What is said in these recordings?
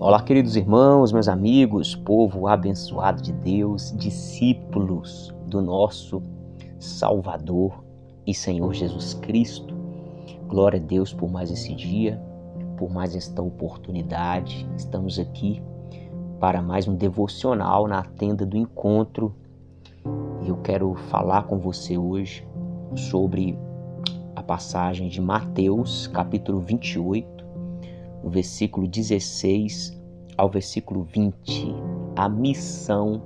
Olá, queridos irmãos, meus amigos, povo abençoado de Deus, discípulos do nosso Salvador e Senhor Jesus Cristo. Glória a Deus por mais esse dia, por mais esta oportunidade. Estamos aqui para mais um devocional na tenda do encontro. Eu quero falar com você hoje sobre a passagem de Mateus, capítulo 28, o versículo 16 ao versículo 20, a missão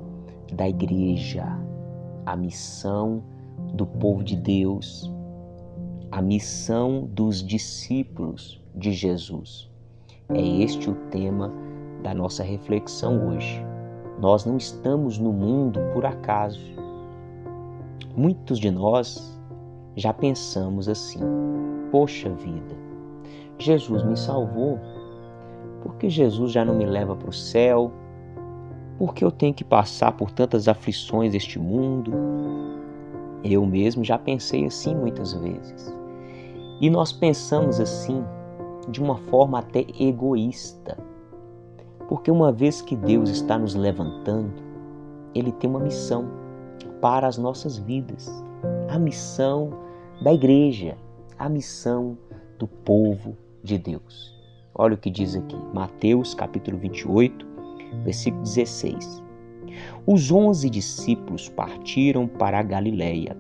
da igreja, a missão do povo de Deus, a missão dos discípulos de Jesus. É este o tema da nossa reflexão hoje. Nós não estamos no mundo por acaso. Muitos de nós já pensamos assim: poxa vida, Jesus me salvou, por que Jesus já não me leva para o céu? Por que eu tenho que passar por tantas aflições deste mundo? Eu mesmo já pensei assim muitas vezes. E nós pensamos assim de uma forma até egoísta. Porque uma vez que Deus está nos levantando, Ele tem uma missão para as nossas vidas. A missão da igreja, a missão do povo de Deus. Olha o que diz aqui, Mateus capítulo 28, versículo 16. Os 11 discípulos partiram para a Galileia,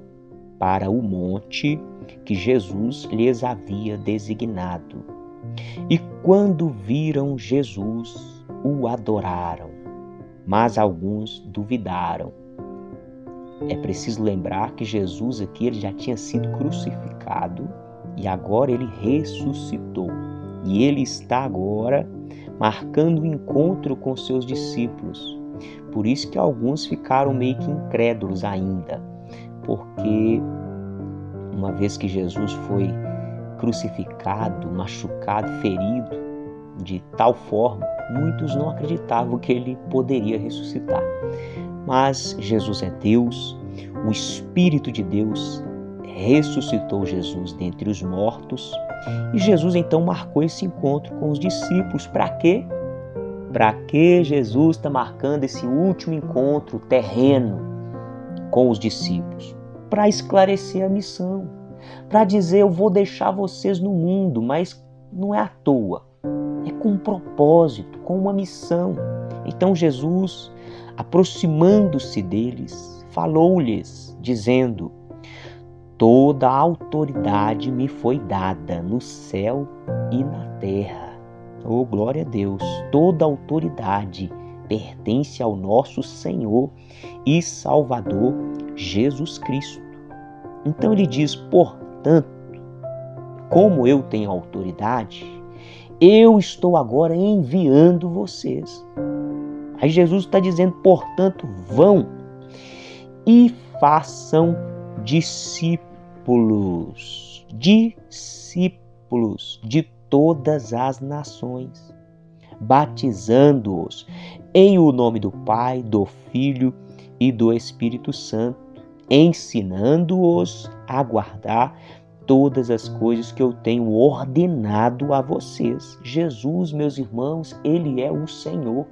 para o monte que Jesus lhes havia designado. E quando viram Jesus, o adoraram, mas alguns duvidaram. É preciso lembrar que Jesus aqui ele já tinha sido crucificado e agora ele ressuscitou. E ele está agora marcando o encontro com seus discípulos. Por isso que alguns ficaram meio que incrédulos ainda, porque uma vez que Jesus foi crucificado, machucado, ferido, de tal forma, muitos não acreditavam que ele poderia ressuscitar. Mas Jesus é Deus, o Espírito de Deus ressuscitou Jesus dentre os mortos, e Jesus então marcou esse encontro com os discípulos. Para quê? Para que Jesus está marcando esse último encontro terreno com os discípulos? Para esclarecer a missão, para dizer: eu vou deixar vocês no mundo, mas não é à toa, é com um propósito, com uma missão. Então Jesus, aproximando-se deles, falou-lhes, dizendo: toda a autoridade me foi dada no céu e na terra. Oh, glória a Deus! Toda a autoridade pertence ao nosso Senhor e Salvador Jesus Cristo. Então ele diz: portanto, como eu tenho autoridade, eu estou agora enviando vocês. Aí Jesus está dizendo: portanto, vão e façam discípulos de todas as nações, batizando-os em o nome do Pai, do Filho e do Espírito Santo, ensinando-os a guardar todas as coisas que eu tenho ordenado a vocês. Jesus, meus irmãos, Ele é o Senhor.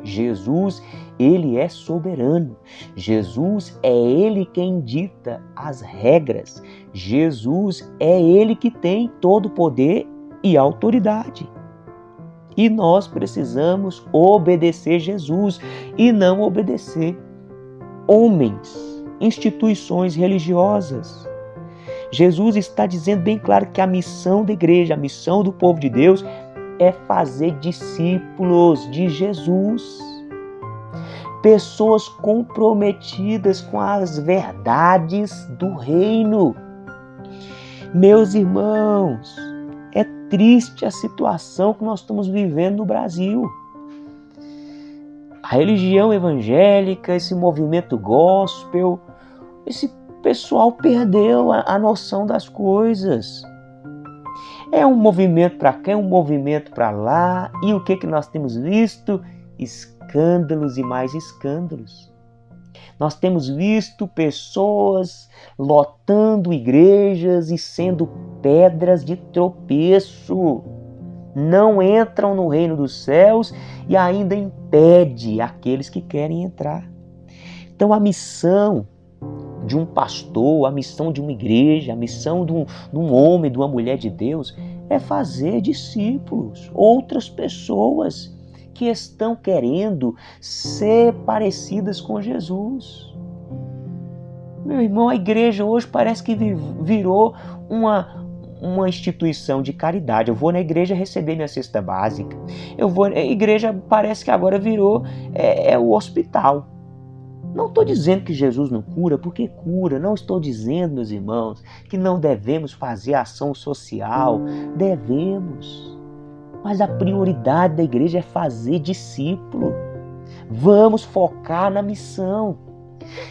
Jesus, Ele é soberano. Jesus é Ele quem dita as regras. Jesus é Ele que tem todo o poder e autoridade. E nós precisamos obedecer Jesus e não obedecer homens, instituições religiosas. Jesus está dizendo bem claro que a missão da igreja, a missão do povo de Deus é fazer discípulos de Jesus. Pessoas comprometidas com as verdades do reino. Meus irmãos, é triste a situação que nós estamos vivendo no Brasil. A religião evangélica, esse movimento gospel, esse pessoal perdeu a noção das coisas. É um movimento para cá, é um movimento para lá. E o que nós temos visto? Escândalos e mais escândalos. Nós temos visto pessoas lotando igrejas e sendo pedras de tropeço. não entram no reino dos céus e ainda impede aqueles que querem entrar. Então a missão de um pastor, a missão de uma igreja, a missão de um homem, de uma mulher de Deus é fazer discípulos, outras pessoas que estão querendo ser parecidas com Jesus. Meu irmão, a igreja hoje parece que virou uma instituição de caridade. Eu vou na igreja receber minha cesta básica. A igreja parece que agora virou o hospital. Não estou dizendo que Jesus não cura, porque cura. Não estou dizendo, meus irmãos, que não devemos fazer ação social. Devemos. Mas a prioridade da igreja é fazer discípulo. Vamos focar na missão.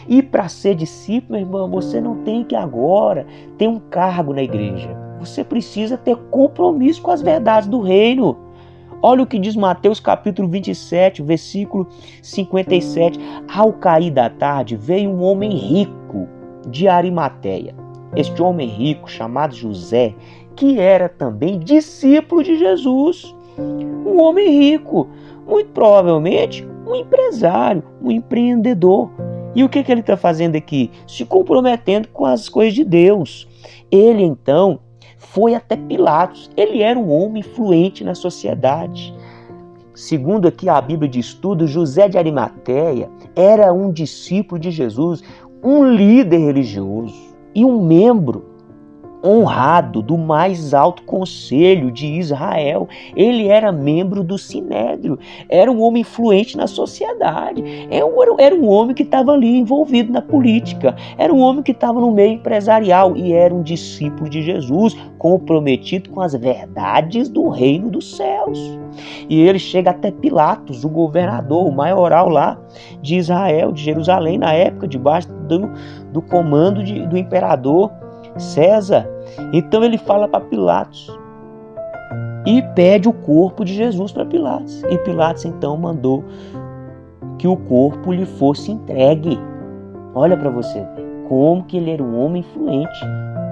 E para ser discípulo, meu irmão, você não tem que agora ter um cargo na igreja. Você precisa ter compromisso com as verdades do reino. Olha o que diz Mateus capítulo 27, versículo 57. Ao cair da tarde, veio um homem rico de Arimateia. Este homem rico, chamado José, que era também discípulo de Jesus. Um homem rico, muito provavelmente um empresário, um empreendedor. E o que ele está fazendo aqui? Se comprometendo com as coisas de Deus. Ele então foi até Pilatos. Ele era um homem influente na sociedade. Segundo aqui a Bíblia de Estudo, José de Arimateia era um discípulo de Jesus, um líder religioso e um membro honrado do mais alto conselho de Israel. Ele era membro do Sinédrio, era um homem influente na sociedade, era um homem que estava ali envolvido na política, era um homem que estava no meio empresarial e era um discípulo de Jesus, comprometido com as verdades do reino dos céus. E ele chega até Pilatos, o governador, o maioral lá de Israel, de Jerusalém, na época, debaixo do comando do imperador César. Então ele fala para Pilatos e pede o corpo de Jesus para Pilatos. E Pilatos então mandou que o corpo lhe fosse entregue. Olha para você ver como que ele era um homem influente.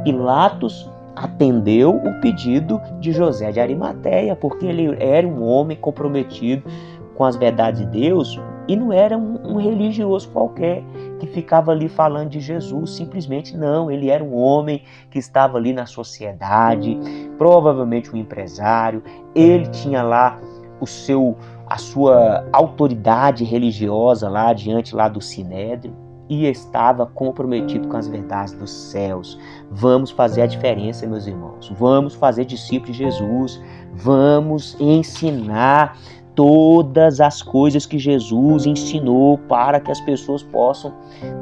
Pilatos atendeu o pedido de José de Arimateia, porque ele era um homem comprometido com as verdades de Deus e não era um religioso qualquer que ficava ali falando de Jesus simplesmente. Não, ele era um homem que estava ali na sociedade, provavelmente um empresário. Ele tinha lá a sua autoridade religiosa lá diante lá do Sinédrio e estava comprometido com as verdades dos céus. Vamos fazer a diferença, meus irmãos. Vamos fazer discípulos de Jesus. Vamos ensinar todas as coisas que Jesus ensinou para que as pessoas possam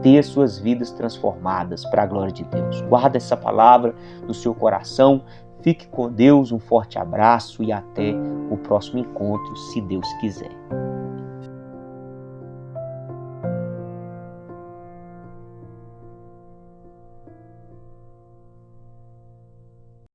ter suas vidas transformadas para a glória de Deus. Guarda essa palavra no seu coração. Fique com Deus, um forte abraço e até o próximo encontro, se Deus quiser.